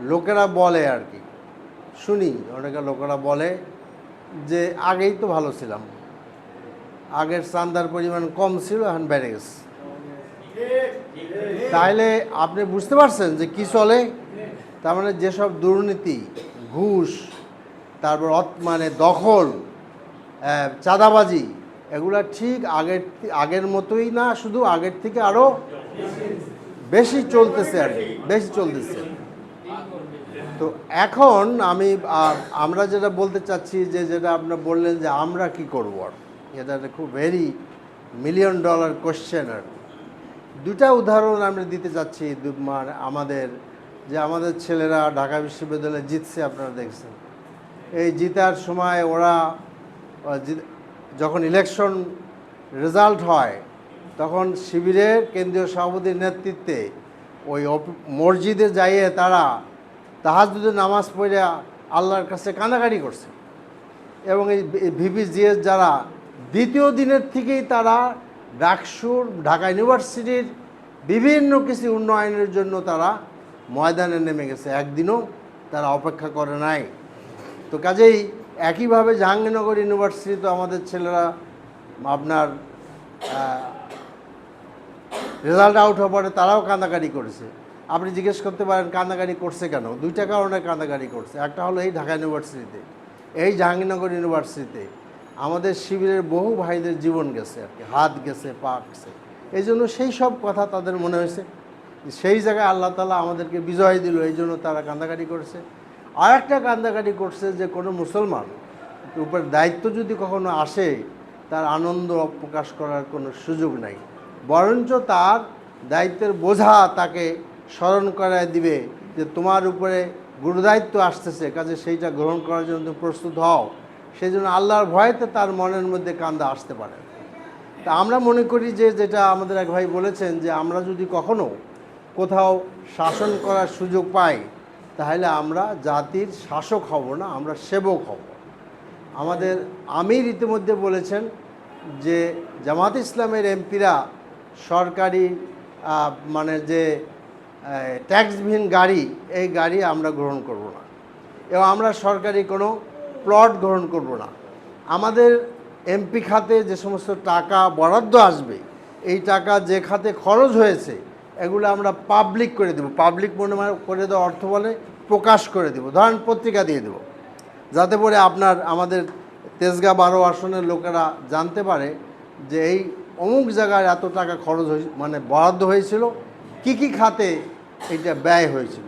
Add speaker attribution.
Speaker 1: লোকেরা বলে আর কি, শুনি অনেকে লোকেরা বলে যে আগেই তো ভালো ছিলাম, আগের চাঁদার পরিমাণ কম ছিল, এখন বেড়ে গেছে। তাইলে আপনি বুঝতে পারছেন যে কি চলে। তার মানে যেসব দুর্নীতি, ঘুষ, তারপর মানে দখল, চাঁদাবাজি, এগুলা ঠিক আগের মতোই না, শুধু আগের থেকে আরও বেশি চলতেছে আর কি, বেশি চলতেছে। তো এখন আমরা যেটা বলতে চাচ্ছি, যে যেটা আপনারা বললেন যে আমরা কি করবো, আর এটা খুব ভেরি $1,000,000 কোশ্চেন। আর দুটা উদাহরণ আমরা দিতে চাচ্ছি। আমাদের ছেলেরা ঢাকা বিশ্ববিদ্যালয়ে জিতছে, আপনারা দেখছেন। এই জিতার সময় ওরা যখন ইলেকশন রেজাল্ট হয়, তখন শিবিরের কেন্দ্রীয় সভাপতির নেতৃত্বে ওই মসজিদে যাইয়ে তারা তাহাজ্জুদের নামাজ পড়ে আল্লাহর কাছে কান্নাকাটি করছে। এবং এই ভিপিজিএস যারা দ্বিতীয় দিনের থেকেই তারা ঢাকা ইউনিভার্সিটির বিভিন্ন কিছু উন্নয়নের জন্য তারা ময়দানে নেমে গেছে, একদিনও তারা অপেক্ষা করে নাই। তো কাজেই একইভাবে জাহাঙ্গীরনগর ইউনিভার্সিটি তো আমাদের ছেলেরা আপনার রেজাল্ট আউট হওয়ার পরে তারাও কান্দাকাটি করেছে। আপনি জিজ্ঞেস করতে পারেন কান্দাকাটি করছে কেন? দুইটা কারণে কান্দাকাটি করছে। একটা হলো এই ঢাকা ইউনিভার্সিটিতে, এই জাহাঙ্গীরনগর ইউনিভার্সিটিতে আমাদের শিবিরের বহু ভাইদের জীবন গেছে আর কি, হাত গেছে, পা গেছে। এই জন্য সেই সব কথা তাদের মনে হয়েছে, সেই জায়গায় আল্লাহ তাআলা আমাদেরকে বিজয় দিল, এই জন্য তারা কান্দাকাটি করেছে। আর একটা কান্দাকাটি করছে যে কোনো মুসলমান উপর দায়িত্ব যদি কখনো আসে, তার আনন্দ প্রকাশ করার কোনো সুযোগ নাই, বরঞ্চ তার দায়িত্বের বোঝা তাকে স্মরণ করায় দিবে যে তোমার উপরে গুরুদায়িত্ব আসতেছে, কাজে সেইটা গ্রহণ করার জন্য তুমি প্রস্তুত হও। সেই জন্য আল্লাহর ভয়তে তার মনের মধ্যে কান্দা আসতে পারে। তা আমরা মনে করি যে, যেটা আমাদের এক ভাই বলেছেন, যে আমরা যদি কখনো কোথাও শাসন করার সুযোগ পাই, তাহলে আমরা জাতির শাসক হব না, আমরা সেবক হব। আমাদের আমির ইতিমধ্যে বলেছেন যে জামাত ইসলামের এমপিরা সরকারি মানে যে ট্যাক্সবিহীন গাড়ি, এই গাড়ি আমরা গ্রহণ করব না, এবং আমরা সরকারি কোনো প্লট গ্রহণ করব না। আমাদের এমপি খাতে যে সমস্ত টাকা বরাদ্দ আসবে, এই টাকা যে খাতে খরচ হয়েছে, এগুলো আমরা পাবলিক করে দেব। পাবলিক মনে করে দেওয়া অর্থ বলে প্রকাশ করে দেব, ধরেন পত্রিকা দিয়ে দেব, যাতে করে আমাদের তেজগাঁ 12 আসনের লোকেরা জানতে পারে যে এই অমুক জায়গায় এত টাকা খরচ মানে বরাদ্দ হয়েছিল, কি কি খাতে এটা ব্যয় হয়েছিল।